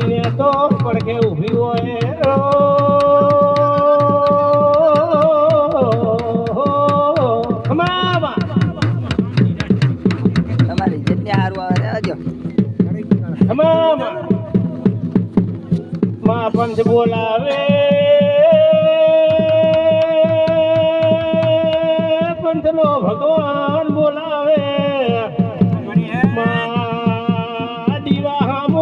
ને તો પડખે ઊભી હોય તમારી જેટલી સારું આવે રહેજો માં પંચ બોલાવે પંચનો ભગવાન